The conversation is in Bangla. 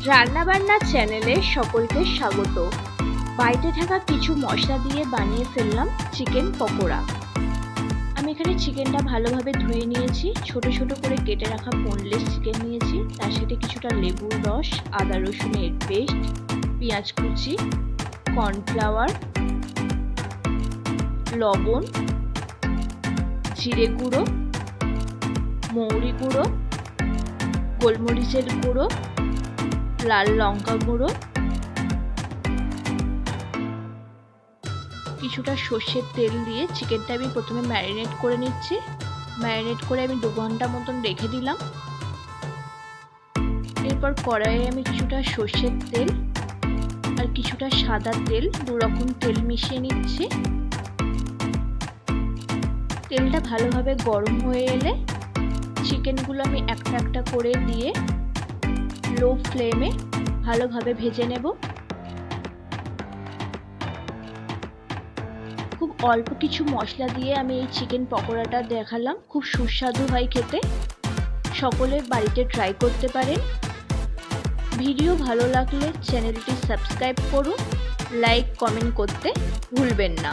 রান্নাবান্না চ্যানেলে সকলকে স্বাগত। বাড়িতে থাকা কিছু মশলা দিয়ে বানিয়ে ফেললাম চিকেন পকোড়া। আমি এখানে চিকেনটা ভালোভাবে ধুয়ে নিয়েছি, ছোট ছোট করে কেটে রাখা বোনলেস চিকেন নিয়েছি, তার সাথে কিছুটা লেবুর রস, আদা রসুনের পেস্ট, পেঁয়াজ কুচি, কর্নফ্লাওয়ার, লবণ, জিরে গুঁড়ো, মৌরি গুঁড়ো, গোলমরিচের গুঁড়ো, লাল লঙ্কা গুঁড়ো, কিছুটা সর্ষের তেল দিয়ে চিকেনটা আমি প্রথমে ম্যারিনেট করে নিচ্ছি। ম্যারিনেট করে আমি 2 ঘন্টা মতন রেখে দিলাম। এরপর কড়াইয়ে আমি কিছুটা সর্ষের তেল আর কিছুটা সাদা তেল, 2 রকম তেল মিশিয়ে নিচ্ছি। তেলটা ভালোভাবে গরম হয়ে এলে চিকেনগুলো আমি একটা একটা করে দিয়ে লো ফ্লেমে ভালোভাবে ভেজে নেব। খুব অল্প কিছু মশলা দিয়ে আমি এই চিকেন পকোড়াটা দেখালাম, খুব সুস্বাদু হয় খেতে। সকলে বাড়িতে ট্রাই করতে পারেন। ভিডিও ভালো লাগলে চ্যানেলটি সাবস্ক্রাইব করুন, লাইক কমেন্ট করতে ভুলবেন না।